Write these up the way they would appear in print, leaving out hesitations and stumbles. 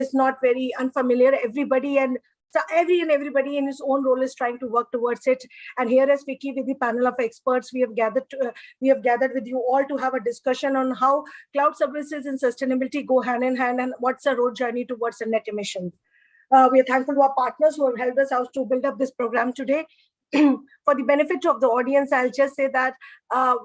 is not very unfamiliar. Everybody and everybody in his own role is trying to work towards it. And here as Vicky with the panel of experts, we have gathered with you all to have a discussion on how cloud services and sustainability go hand in hand and what's the road journey towards the net emissions. We are thankful to our partners who have helped us out to build up this program today. For the benefit of the audience, I'll just say that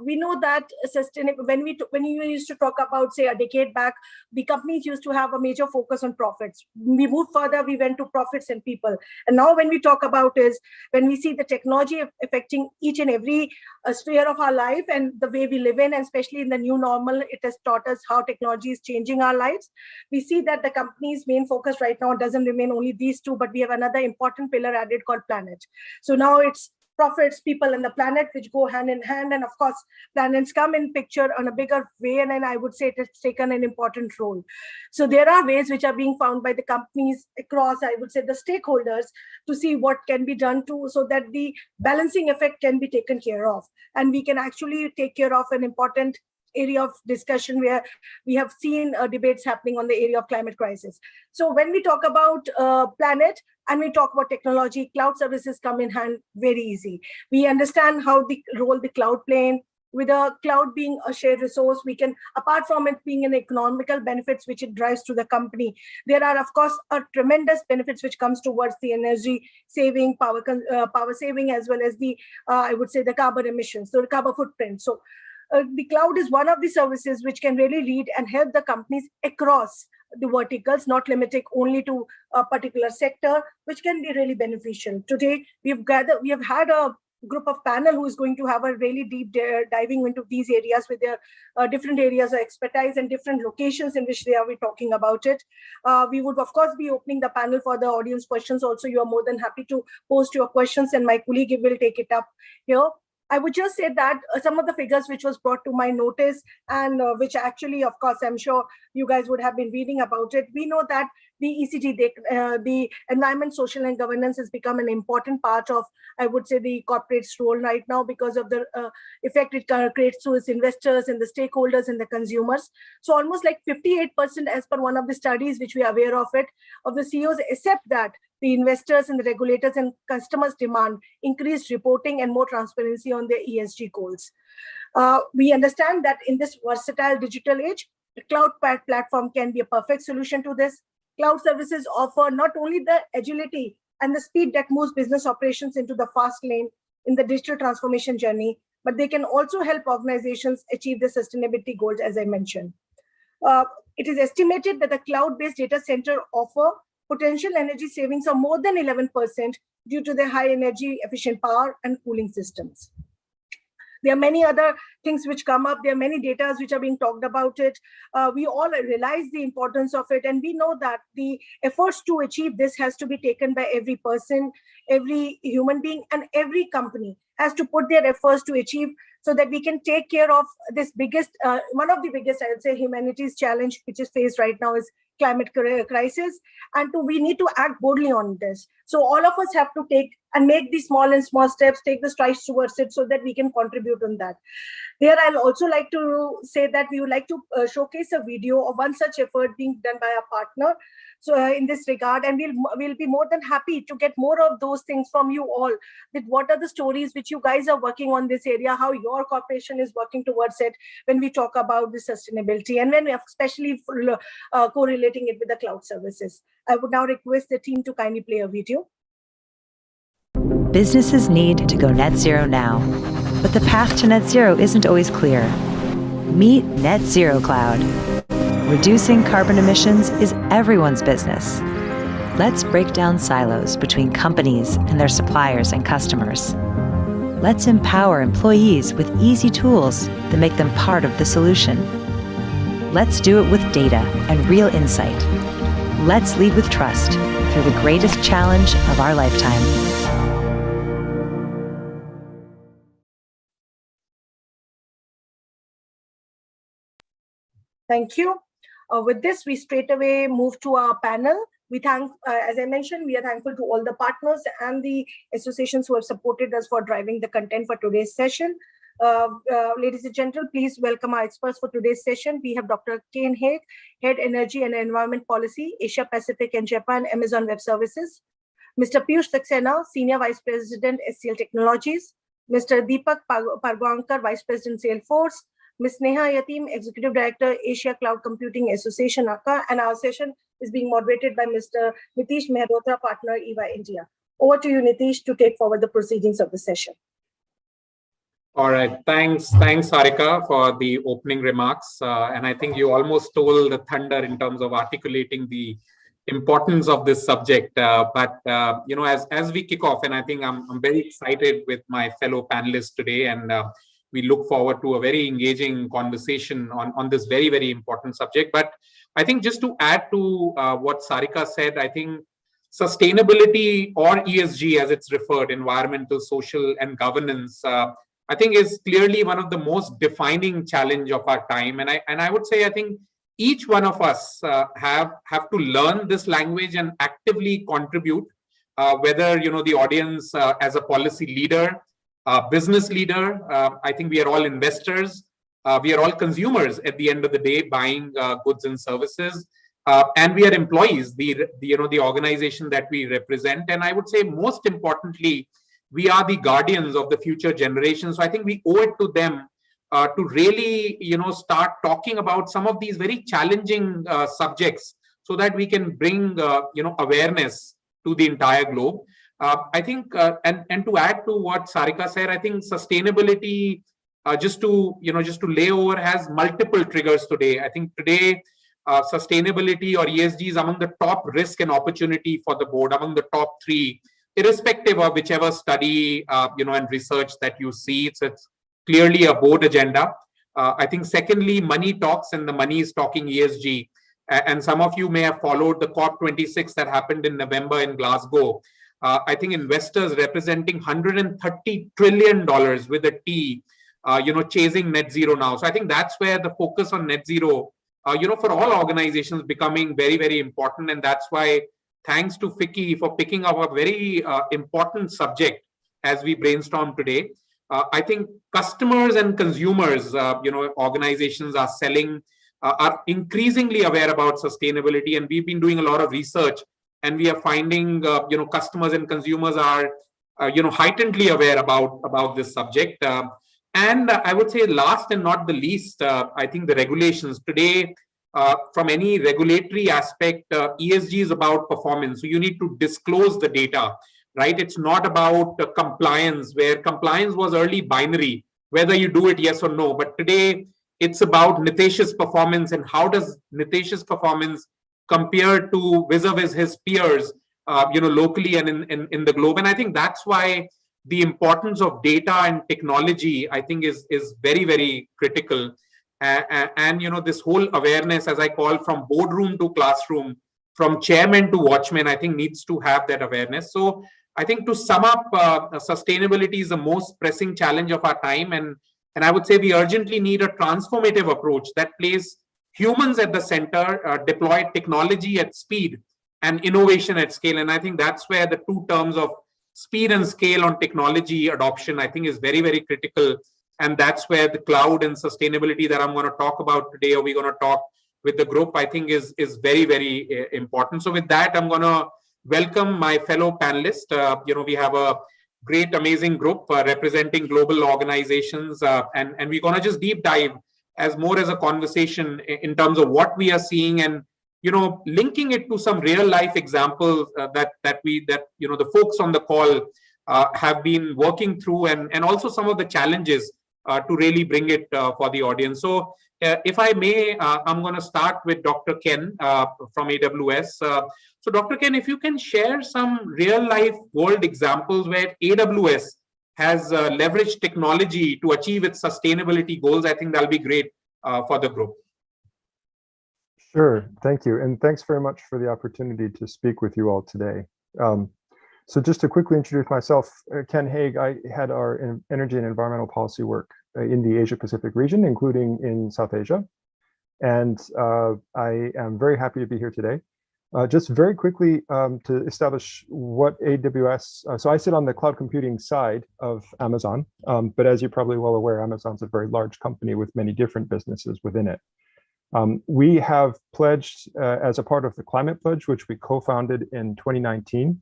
we know that sustainable. When you used to talk about, say, a decade back, the companies used to have a major focus on profits. We moved further, we went to profits and people. And now when we talk about is when we see the technology affecting each and every sphere of our life and the way we live in, and especially in the new normal, it has taught us how technology is changing our lives. We see that the company's main focus right now doesn't remain only these two, but we have another important pillar added called planet. So now it's profits, people, and the planet, which go hand in hand. And of course, planets come in picture on a bigger way, and I would say it has taken an important role. So there are ways which are being found by the companies across, I would say, the stakeholders to see what can be done so that the balancing effect can be taken care of. And we can actually take care of an important area of discussion where we have seen debates happening on the area of climate crisis. So when we talk about planet and we talk about technology, cloud services come in hand very easy. We understand how the role the cloud play. With a cloud being a shared resource, we can, apart from it being an economical benefits which it drives to the company, there are of course a tremendous benefits which comes towards the energy saving, power saving, as well as the I would say the carbon emissions, so the carbon footprint. So the cloud is one of the services which can really lead and help the companies across the verticals, not limited only to a particular sector, which can be really beneficial. Today, we have had a group of panel who is going to have a really deep diving into these areas with their different areas of expertise and different locations in which they are talking about it. We would, of course, be opening the panel for the audience questions. Also, you are more than happy to post your questions, and my colleague will take it up here. I would just say that some of the figures which was brought to my notice and which actually, of course, I'm sure you guys would have been reading about it. We know that the ECG, the environment, social and governance has become an important part of, I would say, the corporate's role right now because of the effect it creates to its investors and the stakeholders and the consumers. So almost like 58% as per one of the studies which we are aware of it, of the CEOs accept that the investors and the regulators and customers demand increased reporting and more transparency on their ESG goals. We understand that in this versatile digital age, the cloud platform can be a perfect solution to this. Cloud services offer not only the agility and the speed that moves business operations into the fast lane in the digital transformation journey, but they can also help organizations achieve the sustainability goals, as I mentioned. It is estimated that the cloud-based data center offer potential energy savings of more than 11% due to their high energy efficient power and cooling systems. There are many other things which come up. There are many data which are being talked about it. We all realize the importance of it. And we know that the efforts to achieve this has to be taken by every person, every human being, and every company has to put their efforts to achieve so that we can take care of this biggest, one of the biggest, I would say, humanity's challenge which is faced right now is climate crisis, and we need to act boldly on this. So all of us have to take and make these small steps, take the strides towards it so that we can contribute on that. There, I'll also like to say that we would like to showcase a video of one such effort being done by a partner. So in this regard, and we'll be more than happy to get more of those things from you all. That what are the stories which you guys are working on this area, how your corporation is working towards it when we talk about the sustainability, and when we especially correlating it with the cloud services. I would now request the team to kindly play a video. Businesses need to go net zero now, but the path to net zero isn't always clear. Meet Net Zero Cloud. Reducing carbon emissions is everyone's business. Let's break down silos between companies and their suppliers and customers. Let's empower employees with easy tools that make them part of the solution. Let's do it with data and real insight. Let's lead with trust through the greatest challenge of our lifetime. Thank you. With this, we straight away move to our panel. We thank, as I mentioned, we are thankful to all the partners and the associations who have supported us for driving the content for today's session. Ladies and gentlemen, please welcome our experts for today's session. We have Dr. Ken Haig, Head Energy and Environment Policy, Asia Pacific and Japan, Amazon Web Services. Mr. Piyush Saxena, Senior Vice President, SCL Technologies. Mr. Deepak Pargaonkar, Vice President, Salesforce. Ms. Neha Yatim, Executive Director, Asia Cloud Computing Association, ACA. And our session is being moderated by Mr. Nitish Mehrotra, Partner, EY India. Over to you, Nitish, to take forward the proceedings of the session. All right. Thanks, Sarika, for the opening remarks. And I think you almost stole the thunder in terms of articulating the importance of this subject. But as we kick off, and I think I'm very excited with my fellow panelists today, and we look forward to a very engaging conversation on this very, very important subject. But I think just to add to what Sarika said, I think sustainability, or ESG as it's referred, environmental, social, and governance, I think is clearly one of the most defining challenge of our time. And I would say, I think each one of us have to learn this language and actively contribute, whether the audience as a policy leader, business leader. I think we are all investors. We are all consumers at the end of the day, buying goods and services, and we are employees, the organization that we represent. And I would say most importantly, we are the guardians of the future generations. So I think we owe it to them to really, start talking about some of these very challenging subjects, so that we can bring, awareness to the entire globe. I think, and to add to what Sarika said, I think sustainability, just to lay over, has multiple triggers today. I think today, sustainability or ESG is among the top risk and opportunity for the board, among the top 3, irrespective of whichever study, and research that you see. It's clearly a board agenda. I think secondly, money talks, and the money is talking ESG. And some of you may have followed the COP26 that happened in November in Glasgow. I think investors representing $130 trillion with a T, chasing net zero now. So I think that's where the focus on net zero, for all organizations becoming very, very important. And that's why thanks to Vicky for picking up a very important subject as we brainstorm today. I think customers and consumers, organizations are increasingly aware about sustainability, and we've been doing a lot of research, and we are finding, customers and consumers are, heightenedly aware about this subject. And I would say last and not the least, I think the regulations today, from any regulatory aspect, ESG is about performance. So you need to disclose the data, right? It's not about compliance, where compliance was early binary, whether you do it yes or no. But today it's about Nitesh's performance, and how does Nitesh's performance compare to vis-a-vis his peers, locally and in the globe. And I think that's why the importance of data and technology, I think, is very, very critical. And this whole awareness, as I call, from boardroom to classroom, from chairman to watchman, I think needs to have that awareness. So I think to sum up, sustainability is the most pressing challenge of our time. And I would say we urgently need a transformative approach that places humans at the center, deploy technology at speed and innovation at scale. And I think that's where the 2 terms of speed and scale on technology adoption, I think, is very, very critical. And that's where the cloud and sustainability that I'm going to talk about today, or we're going to talk with the group, I think is very, very important. So with that, I'm going to welcome my fellow panelists. We have a great, amazing group representing global organizations, and we're going to just deep dive as more as a conversation in terms of what we are seeing, and linking it to some real life examples that the folks on the call have been working through, and also some of the challenges to really bring it for the audience. So if I may, I'm going to start with Dr. Ken from AWS. So Dr. Ken, if you can share some real life world examples where AWS has leveraged technology to achieve its sustainability goals, I think that'll be great for the group. Sure, thank you. And thanks very much for the opportunity to speak with you all today. So just to quickly introduce myself, Ken Haig, I had our energy and environmental policy work in the Asia Pacific region, including in South Asia. And I am very happy to be here today. Just very quickly to establish what AWS, so I sit on the cloud computing side of Amazon, but as you're probably well aware, Amazon's a very large company with many different businesses within it. We have pledged as a part of the Climate Pledge, which we co-founded in 2019,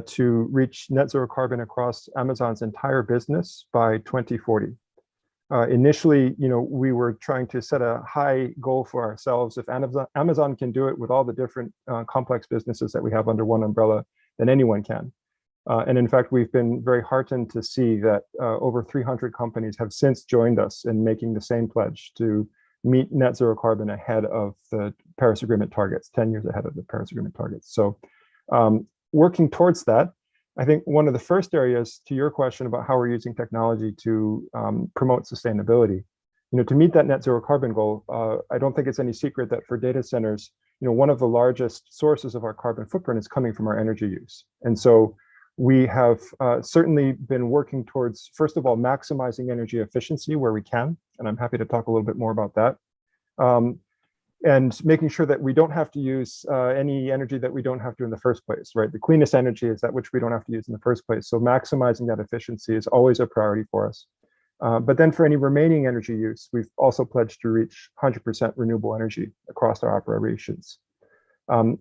to reach net zero carbon across Amazon's entire business by 2040. Initially, we were trying to set a high goal for ourselves. If Amazon can do it with all the different complex businesses that we have under one umbrella, then anyone can. And in fact, we've been very heartened to see that over 300 companies have since joined us in making the same pledge to meet net zero carbon ahead of the Paris Agreement targets, 10 years ahead of the Paris Agreement targets. So working towards that, I think one of the first areas to your question about how we're using technology to promote sustainability, to meet that net zero carbon goal, I don't think it's any secret that for data centers, one of the largest sources of our carbon footprint is coming from our energy use. And so we have certainly been working towards, first of all, maximizing energy efficiency where we can, and I'm happy to talk a little bit more about that. And making sure that we don't have to use any energy that we don't have to in the first place, right? The cleanest energy is that which we don't have to use in the first place. So maximizing that efficiency is always a priority for us. But then for any remaining energy use, we've also pledged to reach 100% renewable energy across our operations.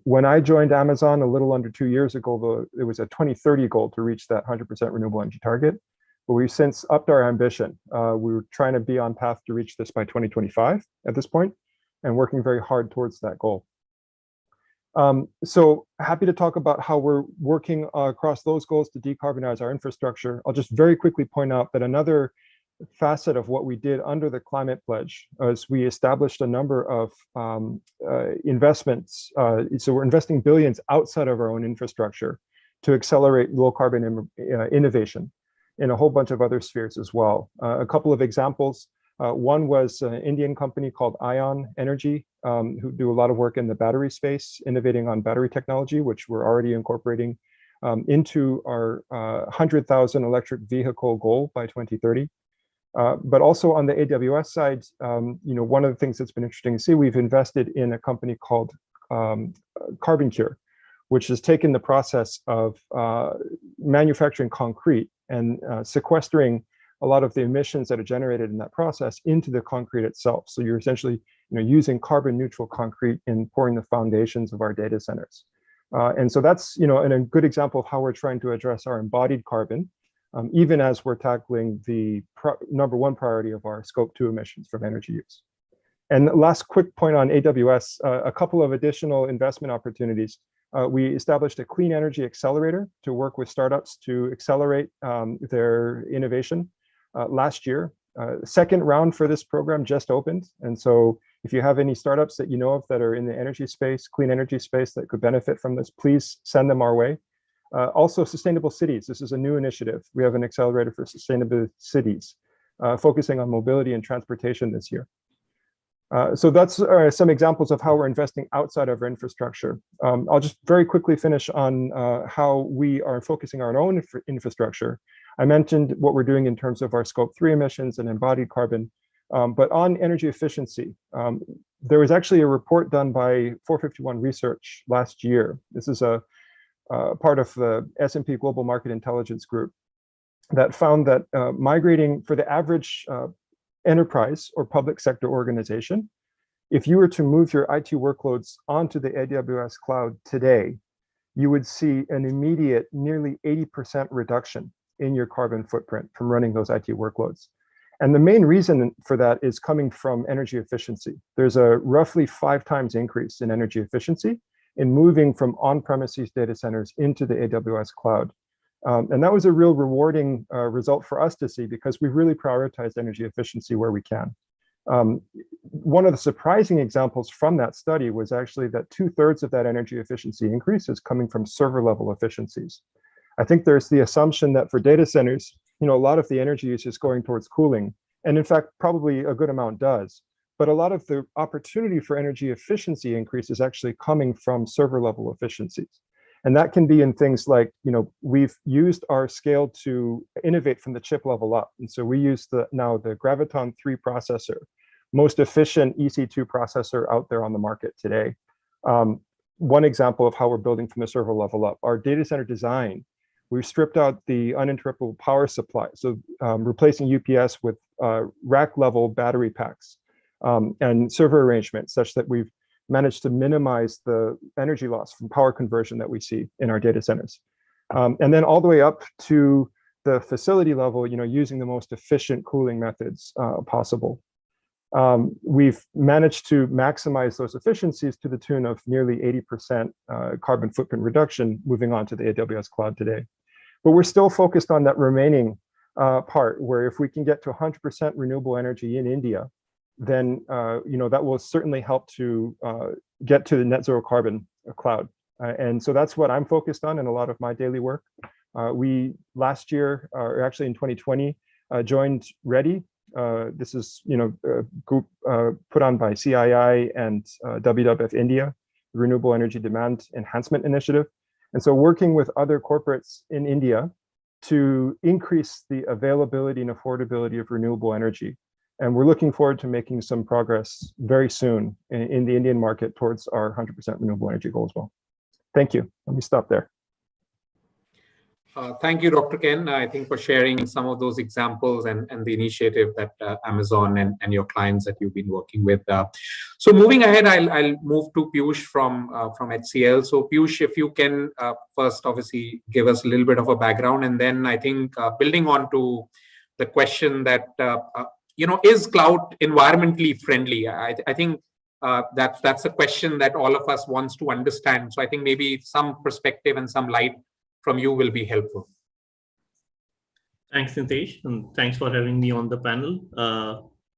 When I joined Amazon a little under 2 years ago, it was a 2030 goal to reach that 100% renewable energy target. But we've since upped our ambition. We were trying to be on path to reach this by 2025 at this point, and working very hard towards that goal. So happy to talk about how we're working across those goals to decarbonize our infrastructure. I'll just very quickly point out that another facet of what we did under the Climate Pledge is we established a number of investments. So we're investing billions outside of our own infrastructure to accelerate low carbon innovation in a whole bunch of other spheres as well. A couple of examples. One was an Indian company called Ion Energy, who do a lot of work in the battery space, innovating on battery technology, which we're already incorporating into our 100,000 electric vehicle goal by 2030. But also on the AWS side, one of the things that's been interesting to see, we've invested in a company called Carbon Cure, which has taken the process of manufacturing concrete and sequestering a lot of the emissions that are generated in that process into the concrete itself. So you're essentially using carbon neutral concrete in pouring the foundations of our data centers. And so that's a good example of how we're trying to address our embodied carbon, even as we're tackling the number one priority of our scope 2 emissions from energy use. And last quick point on AWS, a couple of additional investment opportunities. We established a clean energy accelerator to work with startups to accelerate their innovation. Last year. Second round for this program just opened. And so if you have any startups that you know of that are in the energy space, clean energy space that could benefit from this, please send them our way. Also, sustainable cities. This is a new initiative. We have an accelerator for sustainable cities, focusing on mobility and transportation this year. So that's some examples of how we're investing outside of our infrastructure. I'll just very quickly finish on how we are focusing our own infrastructure. I mentioned what we're doing in terms of our scope 3 emissions and embodied carbon, but on energy efficiency, there was actually a report done by 451 Research last year. This is a part of the S&P Global Market Intelligence Group that found that migrating for the average enterprise or public sector organization, if you were to move your IT workloads onto the AWS cloud today, you would see an immediate nearly 80% reduction in your carbon footprint from running those IT workloads. And the main reason for that is coming from energy efficiency. There's a roughly 5 times increase in energy efficiency in moving from on-premises data centers into the AWS cloud. And that was a real rewarding result for us to see because we've really prioritized energy efficiency where we can. One of the surprising examples from that study was actually that 2/3 of that energy efficiency increase is coming from server level efficiencies. I think there's the assumption that for data centers, a lot of the energy use is going towards cooling. And in fact, probably a good amount does. But a lot of the opportunity for energy efficiency increase is actually coming from server level efficiencies. And that can be in things like, we've used our scale to innovate from the chip level up. And so we use now the Graviton 3 processor, most efficient EC2 processor out there on the market today. one example of how we're building from the server level up. Our data center design, we've stripped out the uninterruptible power supply. So replacing UPS with rack level battery packs and server arrangements such that we've managed to minimize the energy loss from power conversion that we see in our data centers. And then all the way up to the facility level, using the most efficient cooling methods possible. We've managed to maximize those efficiencies to the tune of nearly 80% carbon footprint reduction moving on to the AWS cloud today. But we're still focused on that remaining part where if we can get to 100% renewable energy in India, then that will certainly help to get to the net zero carbon cloud. And so that's what I'm focused on in a lot of my daily work. We last year, or actually in 2020, joined READY. This is a group put on by CII and WWF India, the Renewable Energy Demand Enhancement Initiative. And so working with other corporates in India to increase the availability and affordability of renewable energy. And we're looking forward to making some progress very soon in the Indian market towards our 100% renewable energy goal as well. Thank you. Let me stop there. Thank you, Dr. Ken, I think for sharing some of those examples and the initiative that Amazon and your clients that you've been working with. So moving ahead, I'll move to Piyush from HCL. So Piyush, if you can first obviously give us a little bit of a background, and then I think building on to the question that, is cloud environmentally friendly? I think that's a question that all of us wants to understand. So I think maybe some perspective and some light from you will be helpful. Thanks, Nitesh, and thanks for having me on the panel.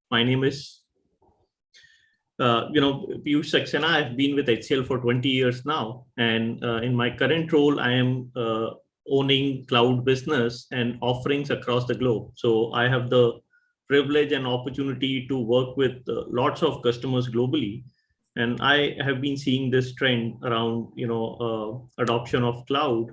My name is, Piyush Saxena. I've been with HCL for 20 years now, and in my current role, I am owning cloud business and offerings across the globe. So I have the privilege and opportunity to work with lots of customers globally, and I have been seeing this trend around, adoption of cloud.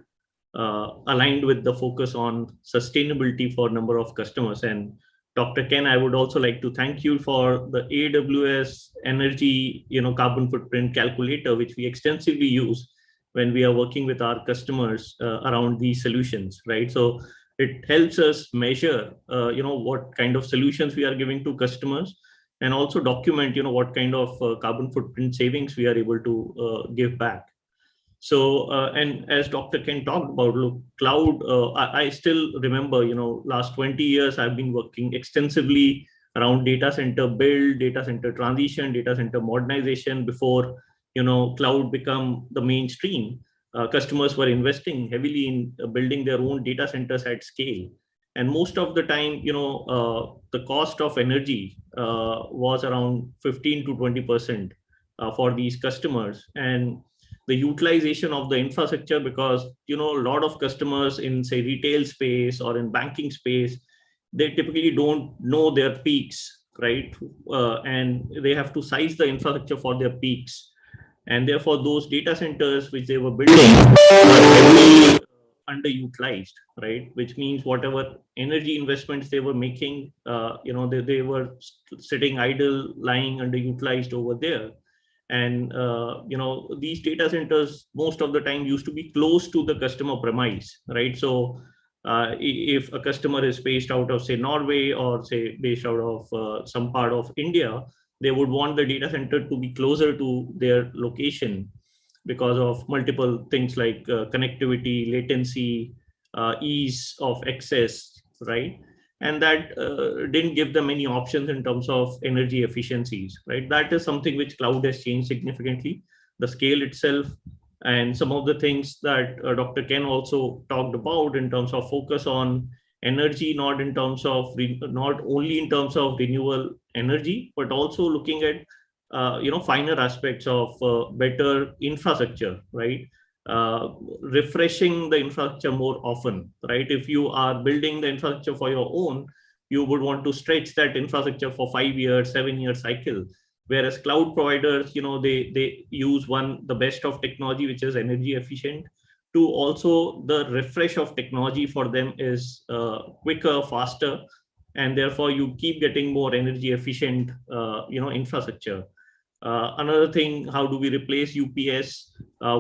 Aligned with the focus on sustainability for a number of customers. And Dr. Ken, I would also like to thank you for the AWS energy, carbon footprint calculator, which we extensively use when we are working with our customers around these solutions, right? So it helps us measure, what kind of solutions we are giving to customers, and also document, what kind of carbon footprint savings we are able to give back. So, and as Dr. Ken talked about, look, cloud, I still remember, last 20 years, I've been working extensively around data center build, data center transition, data center modernization before, cloud become the mainstream. Customers were investing heavily in building their own data centers at scale. And most of the time, the cost of energy was around 15 to 20% for these customers. And the utilization of the infrastructure, because a lot of customers in, say, retail space or in banking space, they typically don't know their peaks, right? And they have to size the infrastructure for their peaks, and therefore those data centers which they were building are heavily underutilized, right? Which means whatever energy investments they were making, they were sitting idle, lying underutilized over there. And these data centers most of the time used to be close to the customer premise, right? So if a customer is based out of, say, Norway, or say based out of some part of India, they would want the data center to be closer to their location because of multiple things like connectivity, latency, ease of access, right? And that didn't give them any options in terms of energy efficiencies, right? That is something which cloud has changed significantly, the scale itself, and some of the things that Dr. Ken also talked about in terms of focus on energy, not only in terms of renewable energy, but also looking at finer aspects of better infrastructure, right? Refreshing the infrastructure more often, right? If you are building the infrastructure for your own, you would want to stretch that infrastructure for 5 years, 7-year cycle. Whereas cloud providers, they use the best of technology, which is energy efficient. Two, also the refresh of technology for them is quicker, faster, and therefore you keep getting more energy efficient, infrastructure. Another thing, how do we replace UPS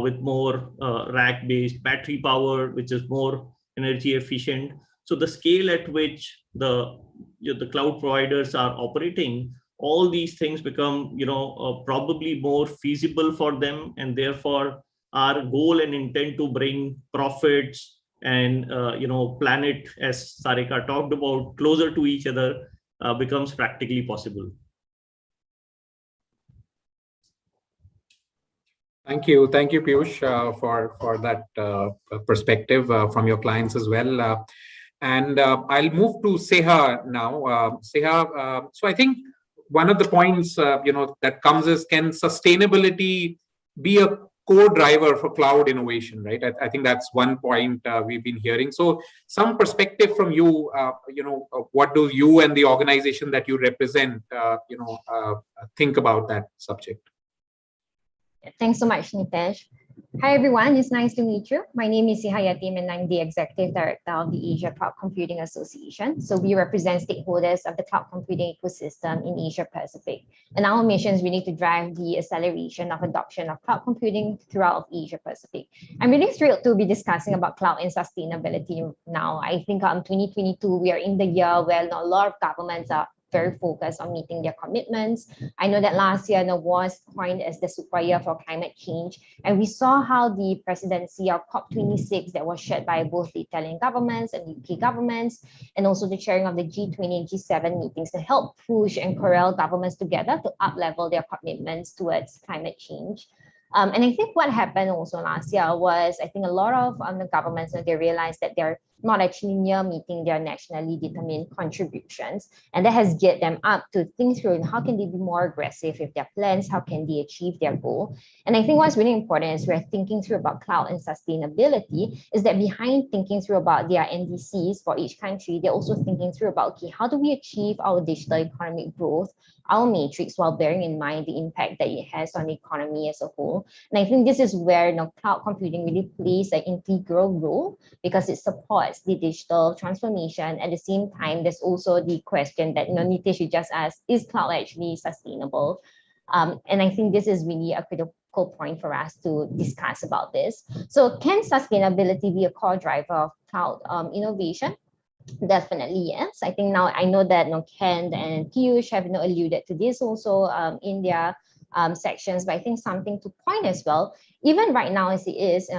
with more rack-based battery power, which is more energy efficient? So the scale at which the cloud providers are operating, all these things become probably more feasible for them, and therefore our goal and intent to bring profits and planet, as Sarika talked about, closer to each other becomes practically possible. Thank you, Piyush, for that perspective from your clients as well. And I'll move to Seha now. Seha, so I think one of the points that comes is, can sustainability be a core driver for cloud innovation, right? I think that's one point we've been hearing. So some perspective from you. What do you and the organization that you represent, think about that subject? Thanks so much, Nitesh. Hi, everyone. It's nice to meet you. My name is Siha Yatim, and I'm the Executive Director of the Asia Cloud Computing Association. So we represent stakeholders of the cloud computing ecosystem in Asia Pacific. And our mission is really to drive the acceleration of adoption of cloud computing throughout Asia Pacific. I'm really thrilled to be discussing about cloud and sustainability now. I think 2022, we are in the year where a lot of governments are very focused on meeting their commitments. I know that last year was coined as the super year for climate change. And we saw how the presidency of COP26 that was shared by both the Italian governments and the UK governments, and also the chairing of the G20 and G7 meetings to help push and corral governments together to up-level their commitments towards climate change. And I think what happened also last year was, I think a lot of the governments, they realized that they're not actually near meeting their nationally determined contributions. And that has geared them up to think through how can they be more aggressive with their plans, how can they achieve their goal. And I think what's really important is we're thinking through about cloud and sustainability is that behind thinking through about their NDCs for each country, they're also thinking through about, okay, how do we achieve our digital economic growth, our matrix, while bearing in mind the impact that it has on the economy as a whole. And I think this is where cloud computing really plays an integral role, because it supports the digital transformation. At the same time, there's also the question that Nitesh, you just asked, is cloud actually sustainable? And I think this is really a critical point for us to discuss about this. So can sustainability be a core driver of cloud innovation? Definitely, yes. I think now I know that Ken and Piyush have alluded to this also in their sections, but I think something to point as well, even right now as it is,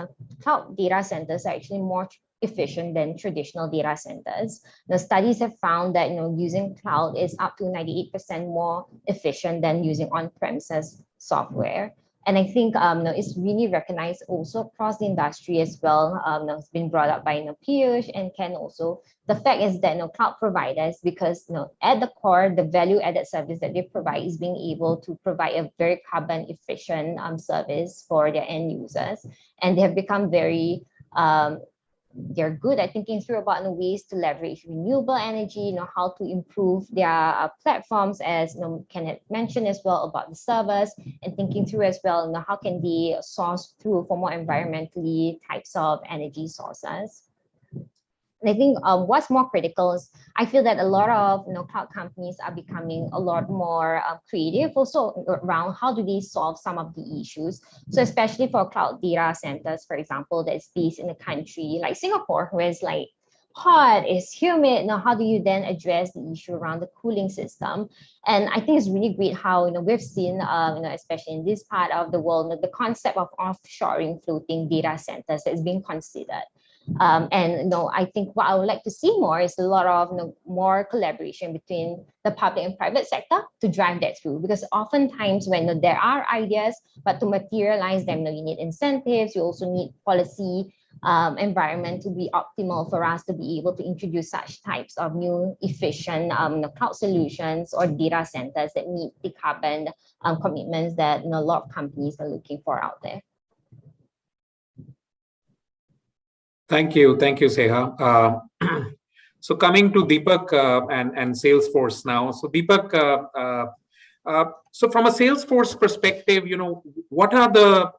cloud data centers are actually more efficient than traditional data centers. Studies have found that using cloud is up to 98% more efficient than using on-premises software. And I think it's really recognized also across the industry as well. It's been brought up by Piyush and Ken also. The fact is that cloud providers, because at the core, the value-added service that they provide is being able to provide a very carbon efficient service for their end users, and they have become very they're good at thinking through about ways to leverage renewable energy, how to improve their platforms, as Ken had mentioned as well about the servers, and thinking through as well, how can they source through for more environmentally types of energy sources. And I think what's more critical is I feel that a lot of cloud companies are becoming a lot more creative also around how do they solve some of the issues. So especially for cloud data centers, for example, that's based in a country like Singapore, where it's like hot, it's humid. Now, how do you then address the issue around the cooling system? And I think it's really great how we've seen, especially in this part of the world, the concept of offshoring floating data centers is being considered. And I think what I would like to see more is a lot of more collaboration between the public and private sector to drive that through. Because oftentimes when there are ideas, but to materialize them, you need incentives. You also need policy environment to be optimal for us to be able to introduce such types of new efficient cloud solutions or data centers that meet the carbon commitments that a lot of companies are looking for out there. Thank you, Seha. So coming to Deepak and Salesforce now. So Deepak, so from a Salesforce perspective, what are the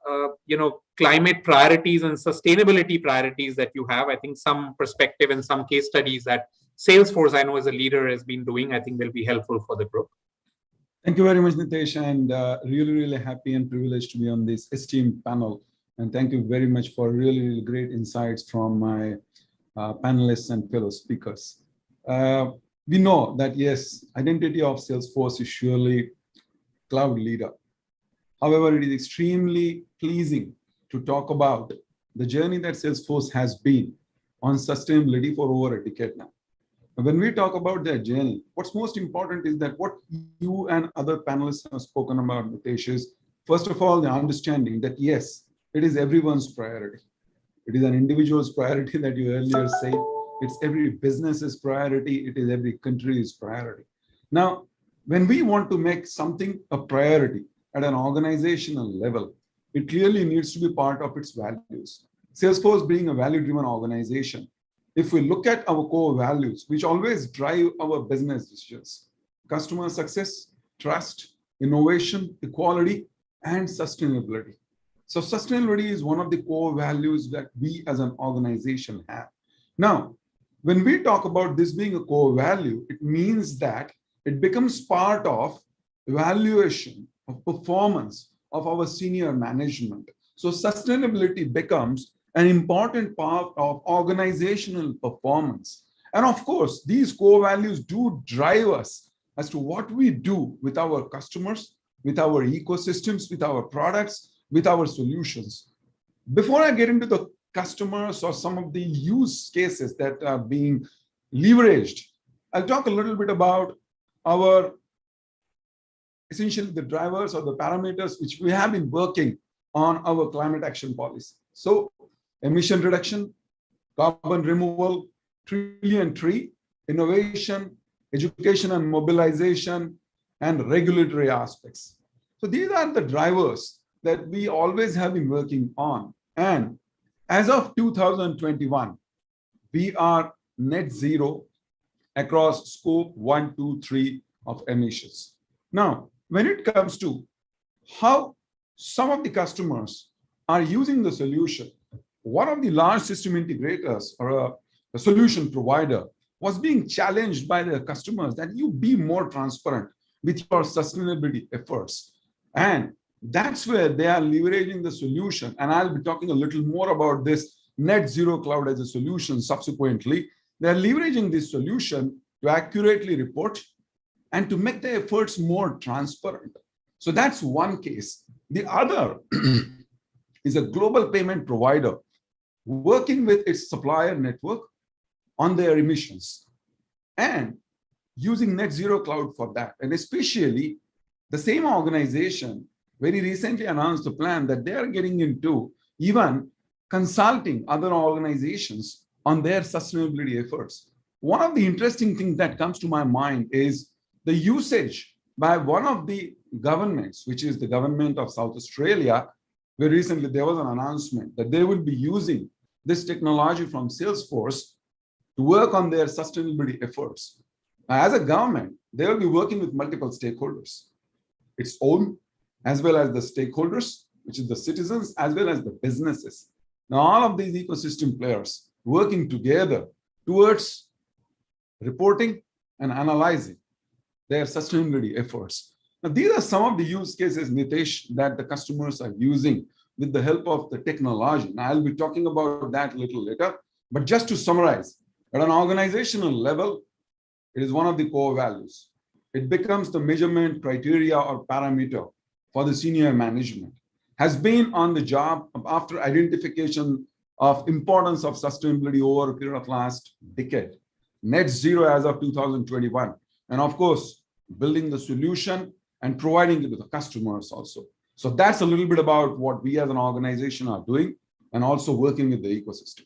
climate priorities and sustainability priorities that you have? I think some perspective and some case studies that Salesforce, I know as a leader, has been doing, I think will be helpful for the group. Thank you very much, Nitesh, and really happy and privileged to be on this esteemed panel. And thank you very much for really great insights from my panelists and fellow speakers. We know that, yes, identity of Salesforce is surely cloud leader. However, it is extremely pleasing to talk about the journey that Salesforce has been on sustainability for over a decade now. When we talk about that journey, what's most important is that what you and other panelists have spoken about, Nitesh, is first of all, the understanding that yes, it is everyone's priority. It is an individual's priority that you earlier said. It's every business's priority. It is every country's priority. Now, when we want to make something a priority at an organizational level, it clearly needs to be part of its values. Salesforce being a value-driven organization, if we look at our core values, which always drive our business decisions, customer success, trust, innovation, equality, and sustainability. So sustainability is one of the core values that we as an organization have. Now, when we talk about this being a core value, it means that it becomes part of evaluation of performance of our senior management. So sustainability becomes an important part of organizational performance. And of course, these core values do drive us as to what we do with our customers, with our ecosystems, with our products, with our solutions. Before I get into the customers or some of the use cases that are being leveraged, I'll talk a little bit about our, essentially the drivers or the parameters which we have been working on our climate action policy. So emission reduction, carbon removal, trillion tree, innovation, education and mobilization, and regulatory aspects. So these are the drivers that we always have been working on. And as of 2021, we are net zero across scope 1, 2, 3 of emissions. Now, when it comes to how some of the customers are using the solution, one of the large system integrators or a solution provider was being challenged by their customers that you be more transparent with your sustainability efforts. And that's where they are leveraging the solution. And I'll be talking a little more about this net zero cloud as a solution subsequently. They're leveraging this solution to accurately report and to make their efforts more transparent. So that's one case. The other is a global payment provider working with its supplier network on their emissions and using net zero cloud for that. And especially the same organization very recently announced a plan that they are getting into even consulting other organizations on their sustainability efforts. One of the interesting things that comes to my mind is the usage by one of the governments, which is the government of South Australia, where recently there was an announcement that they will be using this technology from Salesforce to work on their sustainability efforts. Now, as a government, they will be working with multiple stakeholders, its own, as well as the stakeholders, which is the citizens, as well as the businesses. Now, all of these ecosystem players working together towards reporting and analyzing their sustainability efforts. Now, these are some of the use cases, Nitesh, that the customers are using with the help of the technology. Now, I'll be talking about that a little later, but just to summarize, at an organizational level, it is one of the core values. It becomes the measurement criteria or parameter for the senior management, has been on the job after identification of importance of sustainability over a period of last decade, net zero as of 2021. And of course, building the solution and providing it to the customers also. So that's a little bit about what we as an organization are doing and also working with the ecosystem.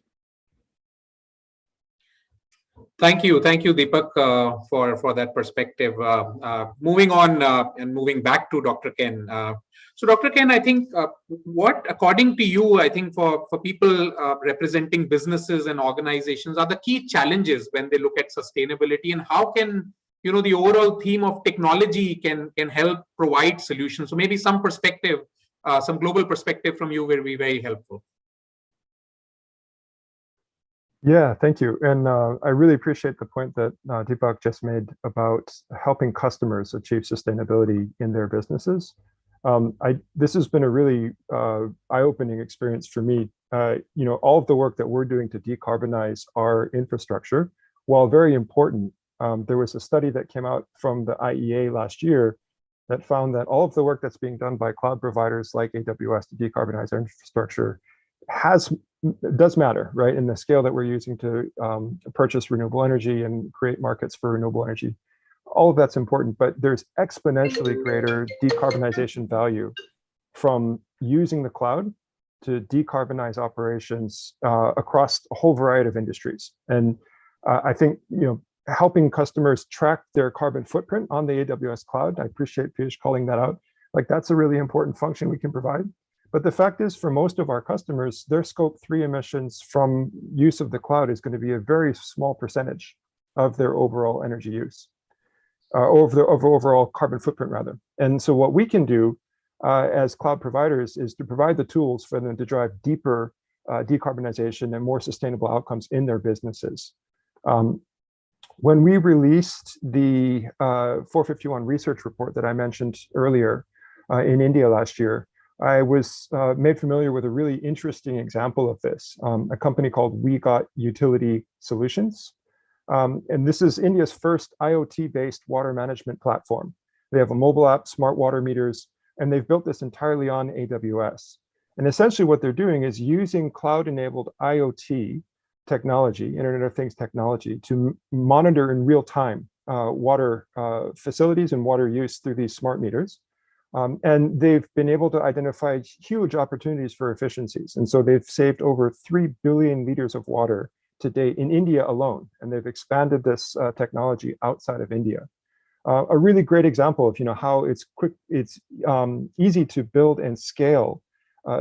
Thank you, Deepak, for that perspective. Moving on and moving back to Dr. Ken. So, Dr. Ken, I think what, according to you, I think for people representing businesses and organizations are the key challenges when they look at sustainability, and how can the overall theme of technology can help provide solutions? So maybe some perspective, some global perspective from you will be very helpful. Yeah, thank you. And I really appreciate the point that Deepak just made about helping customers achieve sustainability in their businesses. This has been a really eye-opening experience for me. All of the work that we're doing to decarbonize our infrastructure, while very important, there was a study that came out from the IEA last year that found that all of the work that's being done by cloud providers like AWS to decarbonize our infrastructure does matter, right? In the scale that we're using to purchase renewable energy and create markets for renewable energy. All of that's important, but there's exponentially greater decarbonization value from using the cloud to decarbonize operations across a whole variety of industries. And I think, helping customers track their carbon footprint on the AWS cloud, I appreciate Piyush calling that out. Like, that's a really important function we can provide. But the fact is, for most of our customers, their scope 3 emissions from use of the cloud is going to be a very small percentage of their overall energy use, of overall carbon footprint, rather. And so what we can do as cloud providers is to provide the tools for them to drive deeper decarbonization and more sustainable outcomes in their businesses. When we released the 451 research report that I mentioned earlier in India last year, I was made familiar with a really interesting example of this, a company called We Got Utility Solutions. And this is India's first IoT-based water management platform. They have a mobile app, smart water meters, and they've built this entirely on AWS. And essentially what they're doing is using cloud-enabled IoT technology, Internet of Things technology, to monitor in real time water facilities and water use through these smart meters. And they've been able to identify huge opportunities for efficiencies. And so they've saved over 3 billion liters of water to date in India alone. And they've expanded this technology outside of India. A really great example of how it's easy to build and scale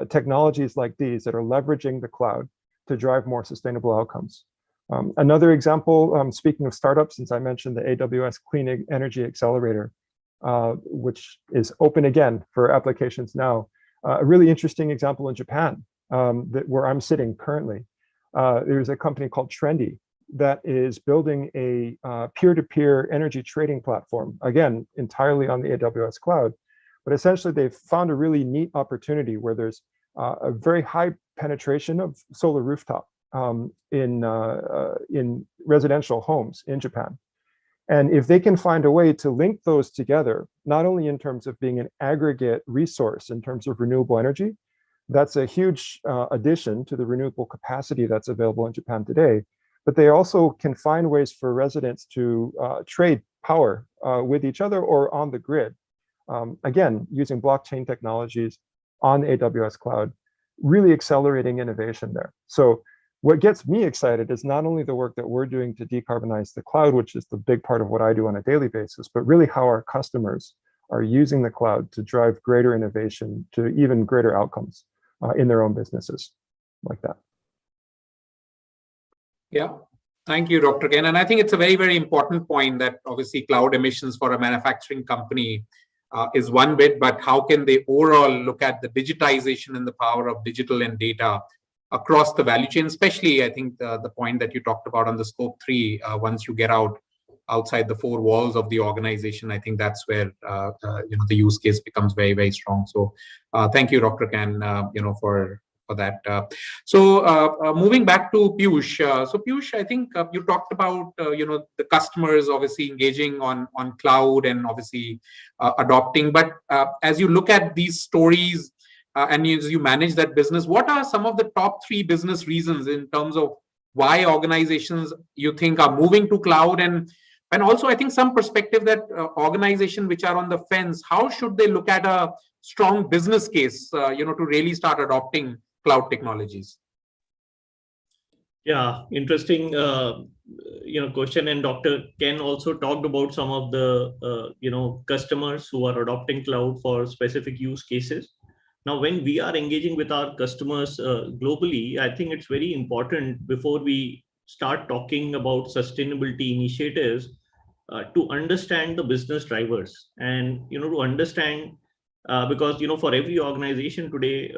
technologies like these that are leveraging the cloud to drive more sustainable outcomes. Another example, speaking of startups, since I mentioned the AWS Clean Energy Accelerator, which is open again for applications now. A really interesting example in Japan, where I'm sitting currently. There's a company called Trendy that is building a peer-to-peer energy trading platform, again, entirely on the AWS cloud. But essentially, they've found a really neat opportunity where there's a very high penetration of solar rooftop in residential homes in Japan. And if they can find a way to link those together, not only in terms of being an aggregate resource in terms of renewable energy, that's a huge addition to the renewable capacity that's available in Japan today. But they also can find ways for residents to trade power with each other or on the grid. Again, using blockchain technologies on the AWS cloud, really accelerating innovation there. So what gets me excited is not only the work that we're doing to decarbonize the cloud, which is the big part of what I do on a daily basis, but really how our customers are using the cloud to drive greater innovation to even greater outcomes in their own businesses like that. Yeah, thank you, Dr. Ken. And I think it's a very, very important point that obviously cloud emissions for a manufacturing company is one bit, but how can they overall look at the digitization and the power of digital and data across the value chain, especially I think the point that you talked about on the scope 3, once you get outside the 4 walls of the organization, I think that's where the use case becomes very, very strong. So thank you, Dr. Ken, for that. So moving back to Piyush. So Piyush, I think you talked about the customers obviously engaging on cloud and obviously adopting. But as you look at these stories and as you manage that business, what are some of the top 3 business reasons in terms of why organizations you think are moving to cloud, and also I think some perspective that organizations which are on the fence, how should they look at a strong business case to really start adopting cloud technologies? Yeah, interesting question. And Dr. Ken also talked about some of the customers who are adopting cloud for specific use cases. Now, when we are engaging with our customers globally, I think it's very important before we start talking about sustainability initiatives to understand the business drivers and to understand because for every organization today,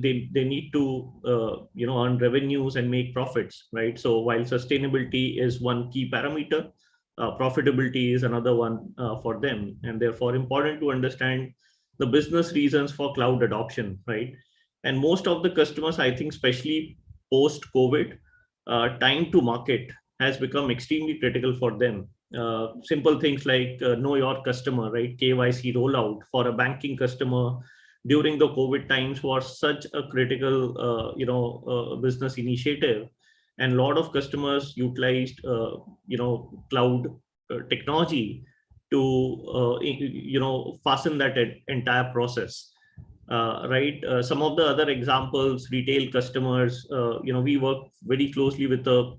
they need to earn revenues and make profits, right? So while sustainability is one key parameter, profitability is another one for them, and therefore important to understand the business reasons for cloud adoption, right? And most of the customers, I think, especially post COVID, time to market has become extremely critical for them. Simple things like know your customer, right? KYC rollout for a banking customer during the COVID times was such a critical, business initiative, and a lot of customers utilized, cloud technology to, fasten that entire process. Right. Some of the other examples, retail customers, we work very closely with the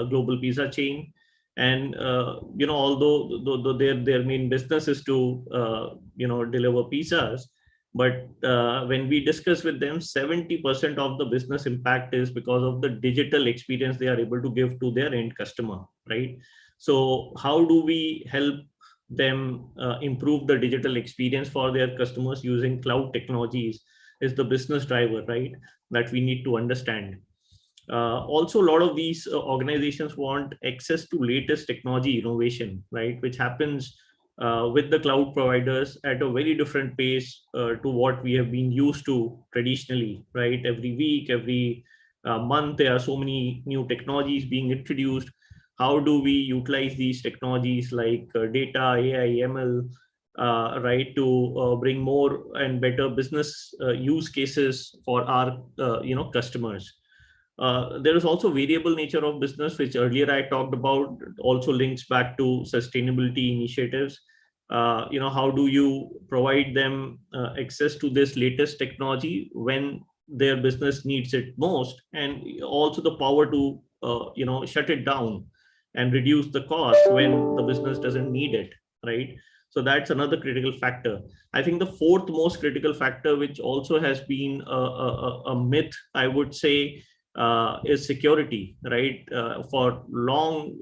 global pizza chain. And, although their main business is to, deliver pizzas, but when we discuss with them, 70% of the business impact is because of the digital experience they are able to give to their end customer, right? So how do we help them improve the digital experience for their customers using cloud technologies is the business driver, right? That we need to understand. Also, a lot of these organizations want access to latest technology innovation, right? Which happens with the cloud providers at a very different pace to what we have been used to traditionally, right? Every week, every month, there are so many new technologies being introduced. How do we utilize these technologies like data, AI, ML, right, to bring more and better business use cases for our customers? There is also variable nature of business, which earlier I talked about, also links back to sustainability initiatives. How do you provide them access to this latest technology when their business needs it most, and also the power to shut it down and reduce the cost when the business doesn't need it, right? So that's another critical factor. I think the fourth most critical factor, which also has been a myth, I would say, is security, right? For long,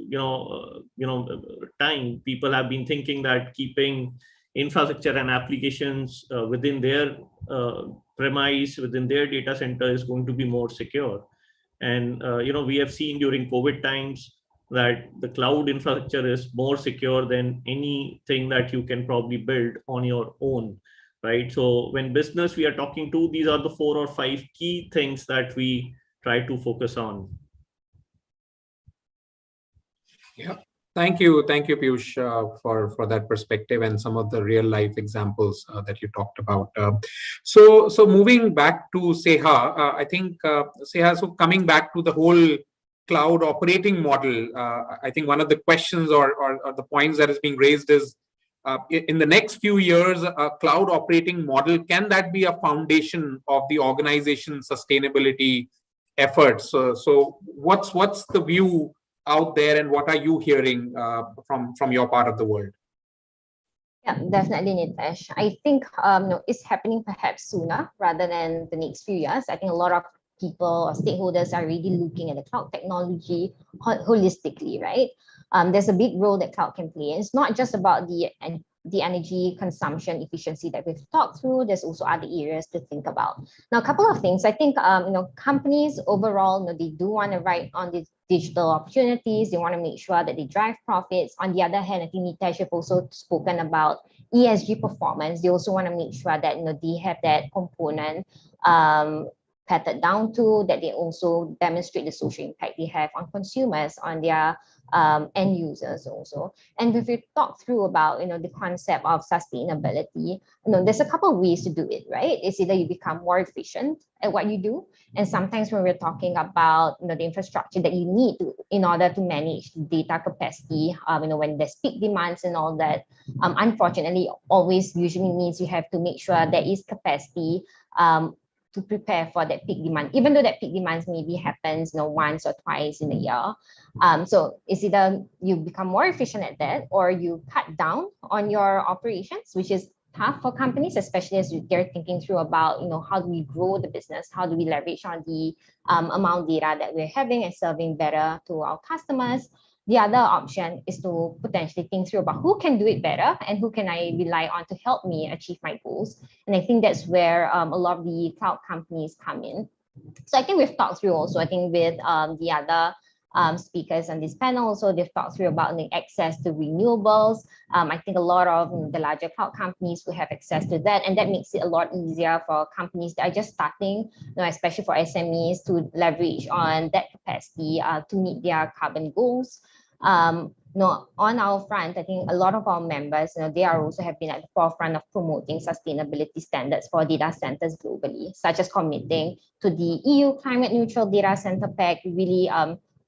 time, people have been thinking that keeping infrastructure and applications within their premise, within their data center is going to be more secure. And, we have seen during COVID times that the cloud infrastructure is more secure than anything that you can probably build on your own, right? So when business we are talking to, these are the 4 or 5 key things that we try to focus on. Yeah, thank you, Piyush, for that perspective and some of the real life examples that you talked about. So moving back to Seha, I think Seha, so coming back to the whole cloud operating model, I think one of the questions or the points that is being raised is, in the next few years, a cloud operating model, can that be a foundation of the organization's sustainability efforts? So what's the view out there, and what are you hearing from your part of the world? Yeah, definitely, Nitesh. I think it's happening perhaps sooner rather than the next few years. I think a lot of people or stakeholders are really looking at the cloud technology holistically, right? There's a big role that cloud can play. And it's not just about the energy consumption efficiency that we've talked through. There's also other areas to think about. Now, a couple of things. I think companies overall, they do want to ride on these digital opportunities. They want to make sure that they drive profits. On the other hand, I think Nitesh have also spoken about ESG performance. They also want to make sure that they have that component patted down to, that they also demonstrate the social impact they have on consumers, on their end users also. And if we talk through about the concept of sustainability, there's a couple of ways to do it, right? It's either you become more efficient at what you do, and sometimes when we're talking about the infrastructure that you need to in order to manage data capacity, when there's peak demands and all that, unfortunately, always usually means you have to make sure there is capacity to prepare for that peak demand, even though that peak demands maybe happens once or twice in a year. So it's either you become more efficient at that, or you cut down on your operations, which is tough for companies, especially as they're thinking through about how do we grow the business, how do we leverage on the amount of data that we're having and serving better to our customers. the other option is to potentially think through about who can do it better and who can I rely on to help me achieve my goals. And I think that's where a lot of the cloud companies come in. So I think we've talked through also, I think with the other speakers on this panel, so they've talked through about the access to renewables. I think a lot of the larger cloud companies will have access to that, and that makes it a lot easier for companies that are just starting, especially for SMEs, to leverage on that capacity to meet their carbon goals. On our front, I think a lot of our members, they are also have been at the forefront of promoting sustainability standards for data centers globally, such as committing to the EU Climate Neutral Data Center Pact, really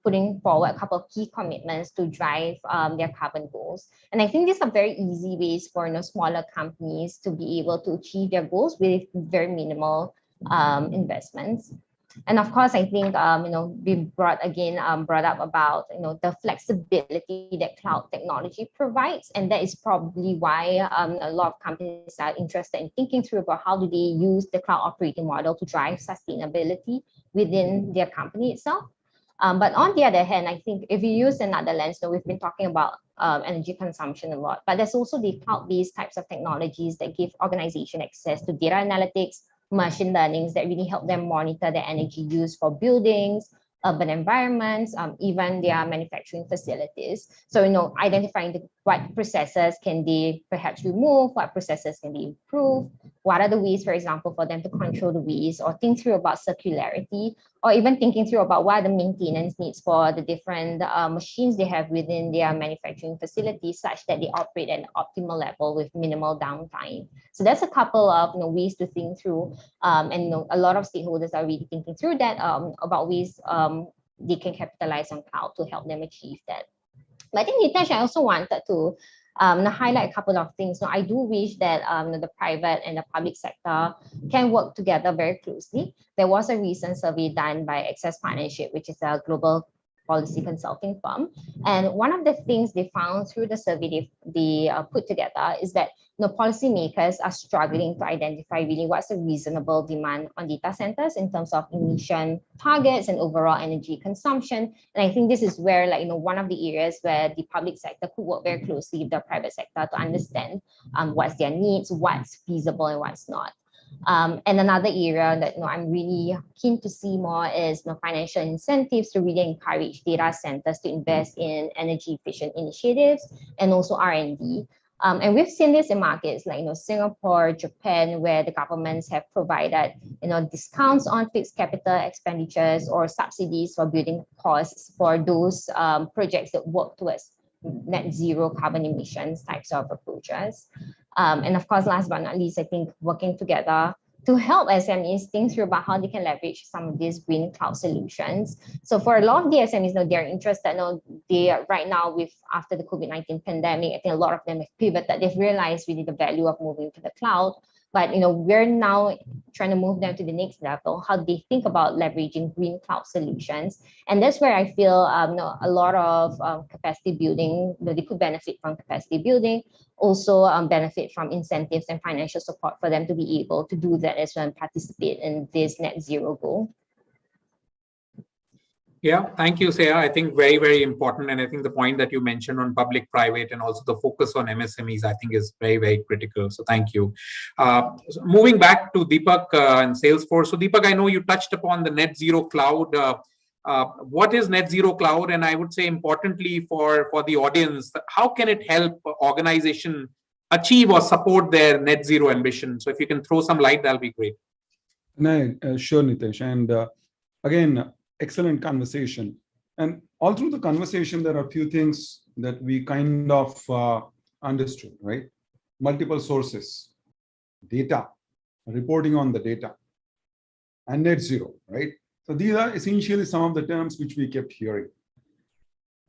putting forward a couple of key commitments to drive their carbon goals. And I think these are very easy ways for smaller companies to be able to achieve their goals with very minimal investments. And of course, I think we brought up about the flexibility that cloud technology provides, and that is probably why a lot of companies are interested in thinking through about how do they use the cloud operating model to drive sustainability within their company itself. But on the other hand, I think if you use another lens, we've been talking about energy consumption a lot, but there's also the cloud-based types of technologies that give organization access to data analytics, machine learnings that really help them monitor the energy use for buildings, urban environments, even their manufacturing facilities. So, identifying what processes can they perhaps remove, what processes can they improve, what are the ways, for example, for them to control the waste, or think through about circularity, or even thinking through about what are the maintenance needs for the different machines they have within their manufacturing facilities, such that they operate at an optimal level with minimal downtime. So that's a couple of ways to think through, and a lot of stakeholders are really thinking through that about ways they can capitalize on cloud to help them achieve that. But I think, Nitesh, I also wanted to highlight a couple of things. I do wish that the private and the public sector can work together very closely. There was a recent survey done by Access Partnership, which is a global policy consulting firm. And one of the things they found through the survey they put together is that policymakers are struggling to identify really what's a reasonable demand on data centers in terms of emission targets and overall energy consumption. And I think this is where one of the areas where the public sector could work very closely with the private sector to understand what's their needs, what's feasible and what's not. And another area that I'm really keen to see more is financial incentives to really encourage data centers to invest in energy efficient initiatives and also R&D. And we've seen this in markets like Singapore, Japan, where the governments have provided discounts on fixed capital expenditures or subsidies for building costs for those projects that work towards net zero carbon emissions types of approaches. And of course, last but not least, I think working together to help SMEs think through about how they can leverage some of these green cloud solutions. So for a lot of the SMEs, they're interested. They right now, after the COVID-19 pandemic, I think a lot of them have pivoted. They've realized really the value of moving to the cloud. But we're now trying to move them to the next level, how they think about leveraging green cloud solutions. And that's where I feel a lot of capacity building, they could benefit from capacity building, also benefit from incentives and financial support for them to be able to do that as well and participate in this net zero goal. Yeah, thank you, Seya. I think very, very important. And I think the point that you mentioned on public, private, and also the focus on MSMEs, I think is very, very critical. So thank you. So moving back to Deepak and Salesforce. So Deepak, I know you touched upon the net zero cloud. What is net zero cloud? And I would say importantly for the audience, how can it help organization achieve or support their net zero ambition? So if you can throw some light, that'll be great. No, sure, Nitesh. And again, excellent conversation. And all through the conversation, there are a few things that we kind of understood, right? Multiple sources, data, reporting on the data, and net zero, right? So these are essentially some of the terms which we kept hearing.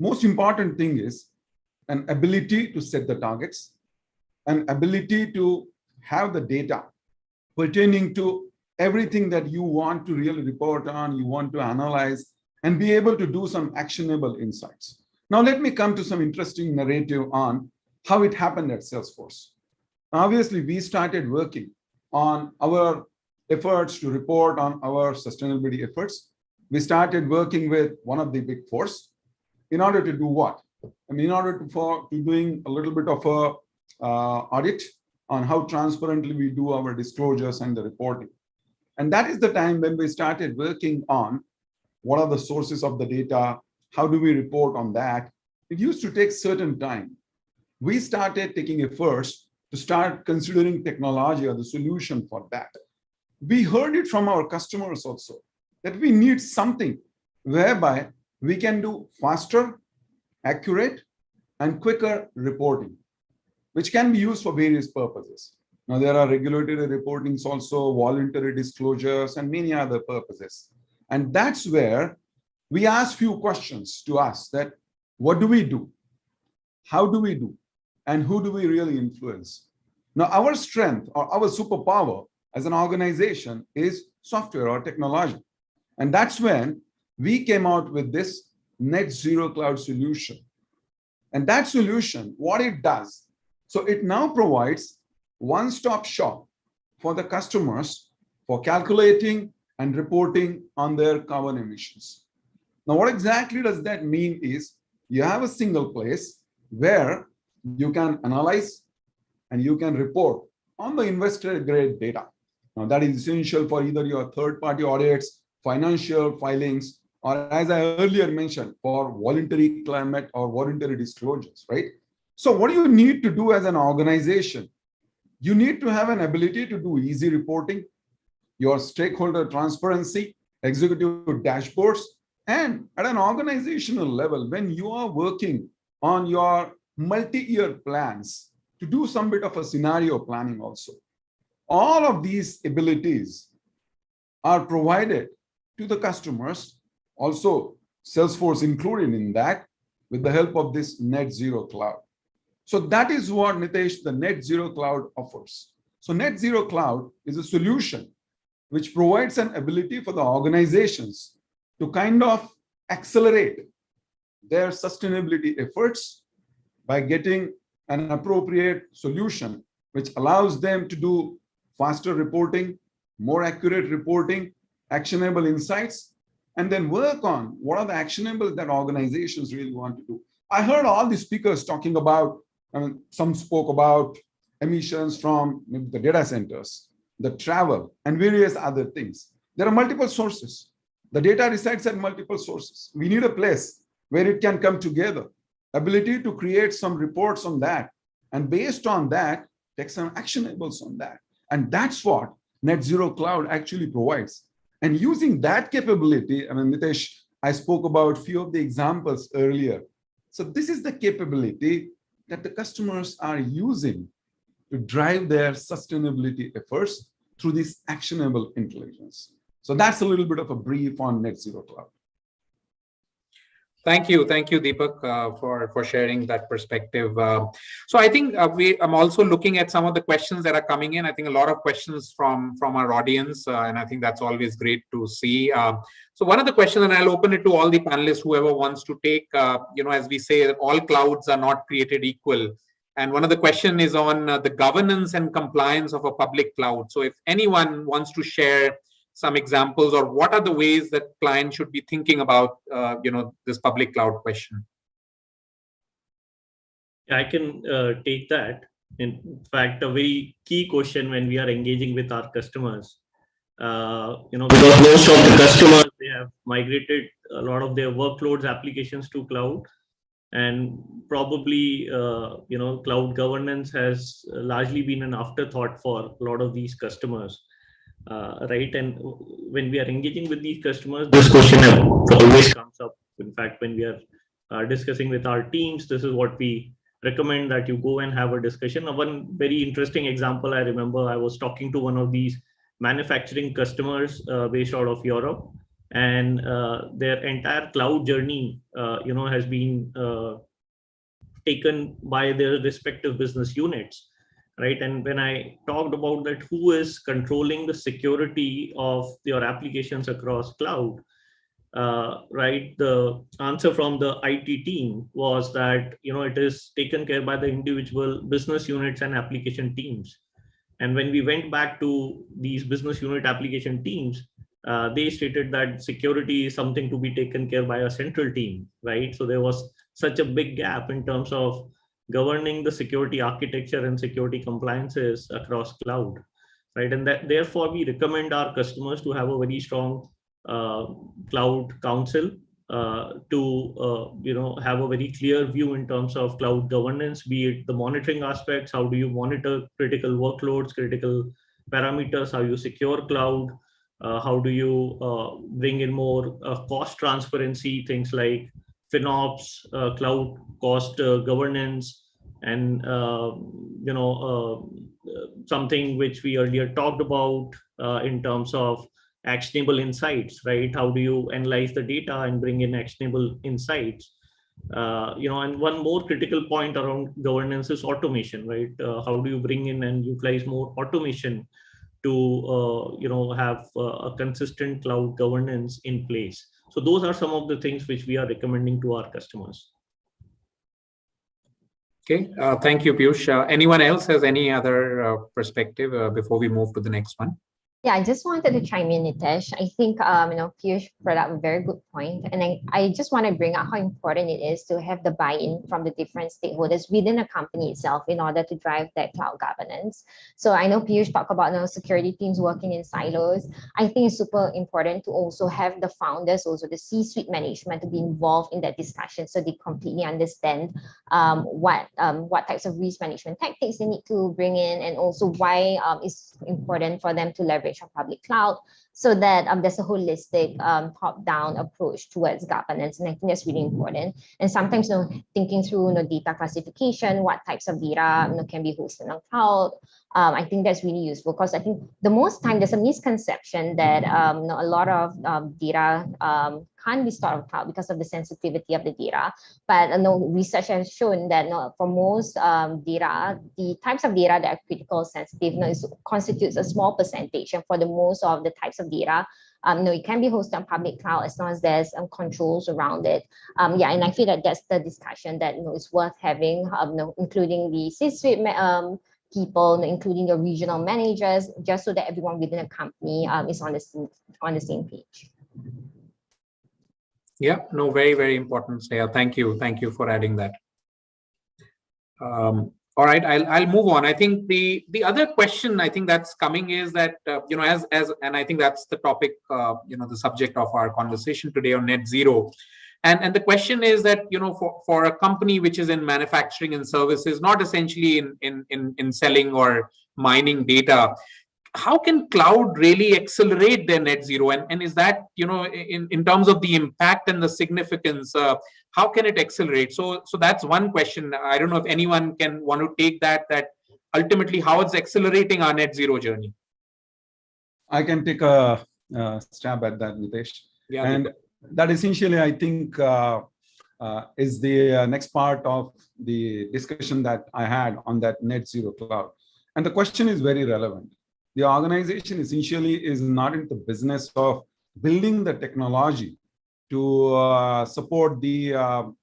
Most important thing is an ability to set the targets, an ability to have the data pertaining to everything that you want to really report on, you want to analyze, and be able to do some actionable insights. Now, let me come to some interesting narrative on how it happened at Salesforce. Obviously, we started working on our efforts to report on our sustainability efforts. We started working with one of the big fours. in order to do what? I mean, in order to doing a little bit of a audit on how transparently we do our disclosures and the reporting. And that is the time when we started working on what are the sources of the data, how do we report on that. It used to take certain time. We started taking efforts to start considering technology or the solution for that. We heard it from our customers also, that we need something whereby we can do faster, accurate, and quicker reporting, which can be used for various purposes. Now, there are regulatory reportings also, voluntary disclosures, and many other purposes. And that's where we ask few questions to us that, what do we do? How do we do? And who do we really influence? Now, our strength or our superpower as an organization is software or technology. And that's when we came out with this net zero cloud solution. And that solution, what it does, so it now provides one-stop shop for the customers for calculating and reporting on their carbon emissions. Now, what exactly does that mean is you have a single place where you can analyze and you can report on the investor-grade data. Now, that is essential for either your third-party audits, financial filings, or as I earlier mentioned, for voluntary climate or voluntary disclosures, right? So what do you need to do as an organization? You need to have an ability to do easy reporting, your stakeholder transparency, executive dashboards, and at an organizational level, when you are working on your multi-year plans, to do some bit of a scenario planning also. All of these abilities are provided to the customers, also Salesforce included in that, with the help of this net zero cloud. So that is what, Nitesh, the net zero cloud offers. So net zero cloud is a solution which provides an ability for the organizations to kind of accelerate their sustainability efforts by getting an appropriate solution which allows them to do faster reporting, more accurate reporting, actionable insights, and then work on what are the actionables that organizations really want to do. I heard all the speakers talking about, some spoke about emissions from the data centers, the travel, and various other things. There are multiple sources. The data resides at multiple sources. We need a place where it can come together, ability to create some reports on that, and based on that, take some actionables on that. And that's what Net Zero Cloud actually provides. And using that capability, Nitesh, I spoke about a few of the examples earlier. So this is the capability that the customers are using to drive their sustainability efforts through this actionable intelligence. So that's a little bit of a brief on Net Zero Cloud. Thank you, Deepak, for sharing that perspective. So I think I'm also looking at some of the questions that are coming in. I think a lot of questions from our audience, and I think that's always great to see. So one of the questions, and I'll open it to all the panelists, whoever wants to take, as we say, all clouds are not created equal. And one of the question is on the governance and compliance of a public cloud. So if anyone wants to share some examples, or what are the ways that clients should be thinking about, this public cloud question? I can take that. In fact, a very key question when we are engaging with our customers, because most of the customers, they have migrated a lot of their workloads, applications to cloud, and probably, cloud governance has largely been an afterthought for a lot of these customers. Right, and when we are engaging with these customers, this question always comes up. In fact, when we are discussing with our teams, this is what we recommend, that you go and have a discussion. One very interesting example, I remember I was talking to one of these manufacturing customers based out of Europe, and their entire cloud journey, has been taken by their respective business units. Right. And when I talked about that, who is controlling the security of your applications across cloud, right, the answer from the IT team was that, it is taken care by the individual business units and application teams. And when we went back to these business unit application teams, they stated that security is something to be taken care by a central team, right? So there was such a big gap in terms of governing the security architecture and security compliances across cloud, right? And that therefore we recommend our customers to have a very strong cloud council to have a very clear view in terms of cloud governance, be it the monitoring aspects, how do you monitor critical workloads, critical parameters, how you secure cloud, how do you bring in more cost transparency, things like FinOps, cloud cost governance, and something which we earlier talked about in terms of actionable insights, right? How do you analyze the data and bring in actionable insights? And one more critical point around governance is automation, right? How do you bring in and utilize more automation to have a consistent cloud governance in place? So those are some of the things which we are recommending to our customers. Okay, thank you, Piyush. Anyone else has any other perspective before we move to the next one? Yeah, I just wanted to chime in, Nitesh. I think Piyush brought up a very good point, and I just want to bring out how important it is to have the buy-in from the different stakeholders within a company itself in order to drive that cloud governance. So I know Piyush talked about security teams working in silos. I think it's super important to also have the founders, also the C-suite management, to be involved in that discussion, so they completely understand what types of risk management tactics they need to bring in, and also why it's important for them to leverage on public cloud, so that there's a holistic top-down approach towards governance. And I think that's really important. And sometimes thinking through data classification, what types of data can be hosted on cloud, I think that's really useful, because I think the most time there's a misconception that a lot of data can't be stored on cloud because of the sensitivity of the data. But research has shown that for most data, the types of data that are critical, sensitive, constitutes a small percentage. And for the most of the types of data, it can be hosted on public cloud as long as there's controls around it. And I feel that that's the discussion that is worth having, including the C-suite people, including your regional managers, just so that everyone within a company is on the same page. Yeah, no, very, very important, Sneha. Thank you for adding that. All right, I'll move on. I think the other question I think that's coming is that and I think that's the topic, the subject of our conversation today on net zero. And the question is that, for a company which is in manufacturing and services, not essentially in selling or mining data, how can cloud really accelerate their net zero? And is that, in terms of the impact and the significance, how can it accelerate? So that's one question. I don't know if anyone want to take that ultimately how it's accelerating our net zero journey. I can take a stab at that, Nitesh. Yeah. And that essentially, I think, is the next part of the discussion that I had on that net zero cloud. And the question is very relevant. The organization essentially is not in the business of building the technology to support the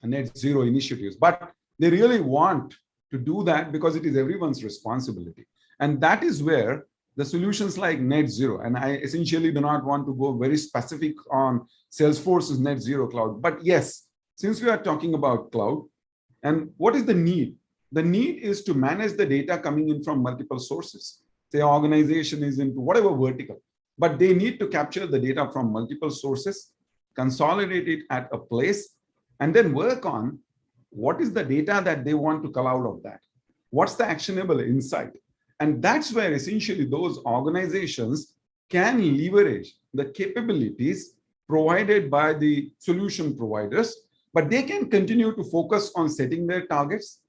net zero initiatives, but they really want to do that because it is everyone's responsibility. And that is where the solutions like net zero, and I essentially do not want to go very specific on Salesforce's net zero cloud, but yes, since we are talking about cloud, and what is the need? The need is to manage the data coming in from multiple sources. Say organization is into whatever vertical, but they need to capture the data from multiple sources, consolidate it at a place, and then work on what is the data that they want to call out of that. What's the actionable insight? And that's where essentially those organizations can leverage the capabilities provided by the solution providers, but they can continue to focus on setting their targets,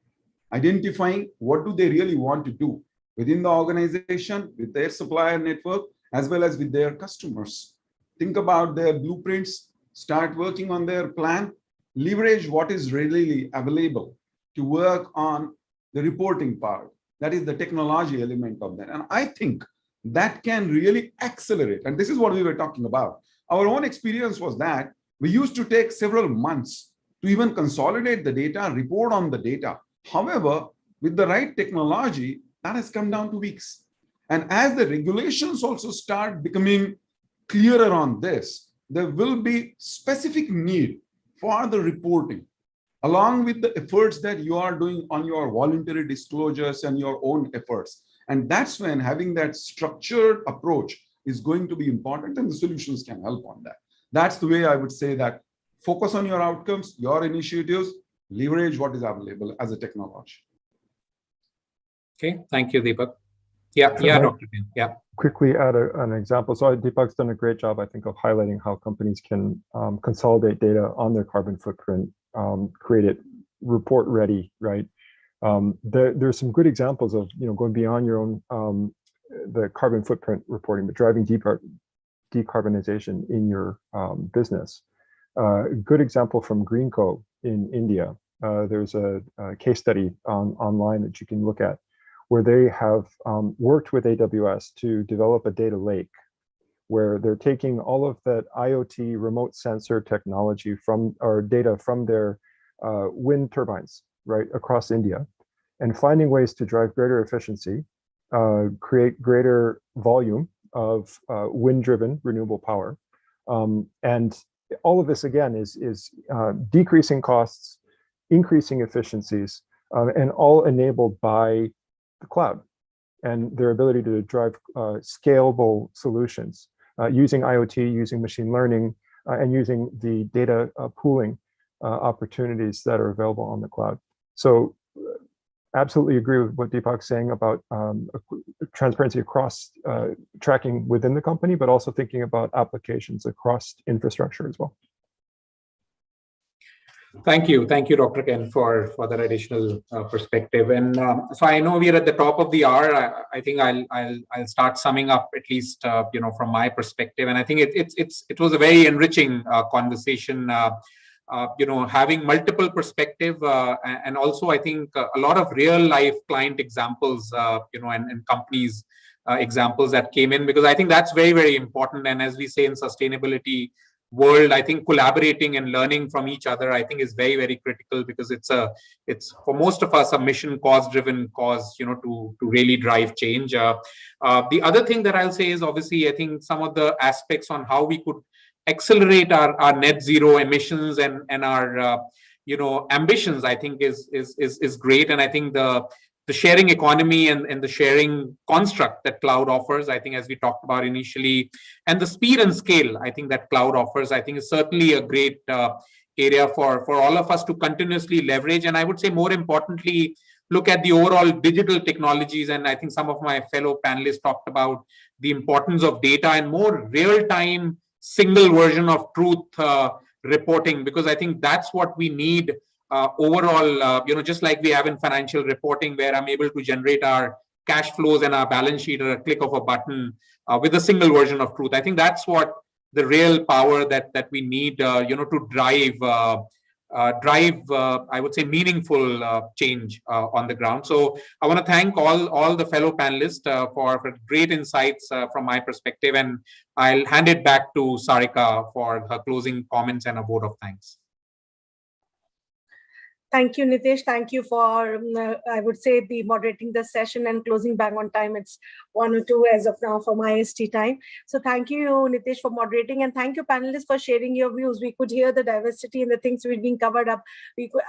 identifying what do they really want to do within the organization, with their supplier network, as well as with their customers. Think about their blueprints, start working on their plan, leverage what is readily available to work on the reporting part. That is the technology element of that. And I think that can really accelerate. And this is what we were talking about. Our own experience was that we used to take several months to even consolidate the data, report on the data. However, with the right technology, that has come down to weeks. And as the regulations also start becoming clearer on this, there will be specific need for the reporting, along with the efforts that you are doing on your voluntary disclosures and your own efforts. And that's when having that structured approach is going to be important, and the solutions can help on that. That's the way I would say that focus on your outcomes, your initiatives, leverage what is available as a technology. Okay, thank you, Deepak. Yeah, So yeah, Mike, Dr. Ken. Yeah. quickly add an example. So Deepak's done a great job, I think, of highlighting how companies can consolidate data on their carbon footprint, create it report ready, right? There's some good examples of going beyond your own the carbon footprint reporting, but driving decarbonization in your business. Good example from Greenco in India. There's a case study online that you can look at, where they have worked with AWS to develop a data lake, where they're taking all of that IoT remote sensor technology or data from their wind turbines, right, across India, and finding ways to drive greater efficiency, create greater volume of wind-driven renewable power. And all of this, again, is decreasing costs, increasing efficiencies, and all enabled by the cloud and their ability to drive scalable solutions using IoT, using machine learning, and using the data pooling opportunities that are available on the cloud. So absolutely agree with what Deepak's saying about transparency across tracking within the company, but also thinking about applications across infrastructure as well. Thank you, Dr. Ken, for that additional perspective. And so I know we are at the top of the hour. I think I'll start summing up, at least from my perspective. And I think it was a very enriching conversation. Having multiple perspective, and also I think a lot of real life client examples, and companies examples that came in, because I think that's very, very important. And as we say in sustainability world, I think collaborating and learning from each other, I think, is very, very critical, because it's for most of us a mission driven cause, to really drive change. The other thing that I'll say is, obviously, I think some of the aspects on how we could accelerate our net zero emissions and our ambitions, I think is great. And I think the sharing economy and the sharing construct that cloud offers, I think, as we talked about initially, and the speed and scale, I think, that cloud offers, I think, is certainly a great area for all of us to continuously leverage. And I would say, more importantly, look at the overall digital technologies. And I think some of my fellow panelists talked about the importance of data and more real-time single version of truth reporting, because I think that's what we need overall, just like we have in financial reporting, where I'm able to generate our cash flows and our balance sheet at a click of a button with a single version of truth. I think that's what the real power that we need, to drive, I would say, meaningful change on the ground. So I want to thank all the fellow panelists for great insights from my perspective, and I'll hand it back to Sarika for her closing comments and a vote of thanks. Thank you, Nitesh. Thank you for, I would say, the moderating the session and closing back on time. It's 1:02 as of now for my IST time. So thank you, Nitesh, for moderating, and thank you, panelists, for sharing your views. We could hear the diversity and the things we've been covered up.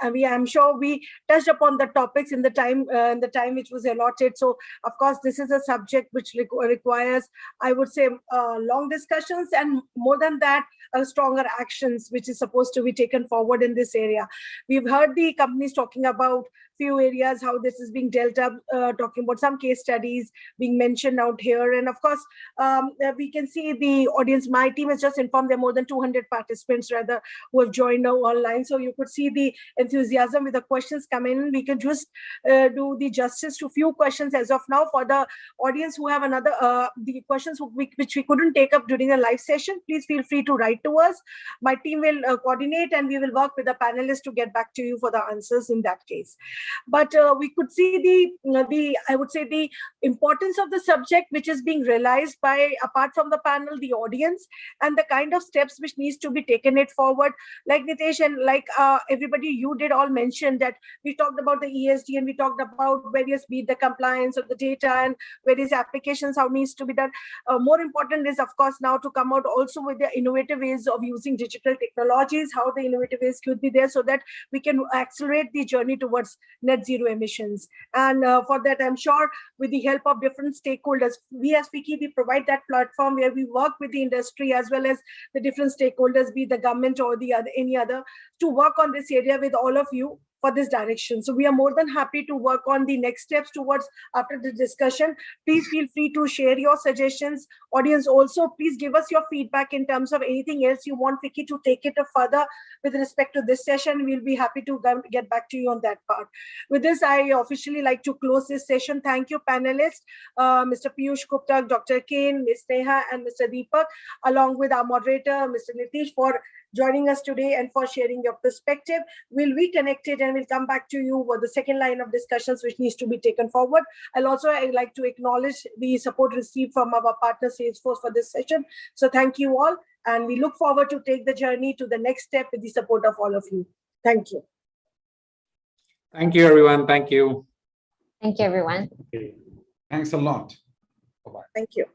I'm sure we touched upon the topics in the time which was allotted. So of course, this is a subject which requires, I would say, long discussions, and more than that, stronger actions, which is supposed to be taken forward in this area. We've heard the companies talking about few areas, how this is being dealt up, talking about some case studies being mentioned out here. And of course, we can see the audience. My team has just informed there are more than 200 participants rather who have joined now online. So you could see the enthusiasm with the questions coming in. We can just do the justice to few questions as of now. For the audience who have another, the questions which we couldn't take up during the live session, please feel free to write to us. My team will coordinate, and we will work with the panelists to get back to you for the the answers in that case. But we could see I would say the importance of the subject, which is being realized by, apart from the panel, the audience, and the kind of steps which needs to be taken it forward. Like Nitesh and like everybody, you did all mention that we talked about the ESG and we talked about various, be it the compliance of the data and various applications, how needs to be done. More important is, of course, now to come out also with the innovative ways of using digital technologies, how the innovative ways could be there so that we can accelerate the journey towards net zero emissions. And for that, I'm sure with the help of different stakeholders, we as FICCI, we provide that platform where we work with the industry as well as the different stakeholders, be it the government or the other, any other, to work on this area with all of you for this direction. So we are more than happy to work on the next steps towards after the discussion. Please feel free to share your suggestions. Audience also, please give us your feedback in terms of anything else you want FICCI to take it further with respect to this session. We'll be happy to get back to you on that part. With this, I officially like to close this session. Thank you, panelists, Mr. Piyush Gupta, Dr. Kane, Ms. Neha, and Mr. Deepak, along with our moderator, Mr. Nitish, for joining us today and for sharing your perspective. We'll reconnect it and we'll come back to you with the second line of discussions which needs to be taken forward. I'd like to acknowledge the support received from our partner Salesforce for this session. So thank you all, and we look forward to take the journey to the next step with the support of all of you. Thank you. Thank you, everyone. Thank you. Thank you, everyone. Thanks a lot. Bye-bye. Thank you.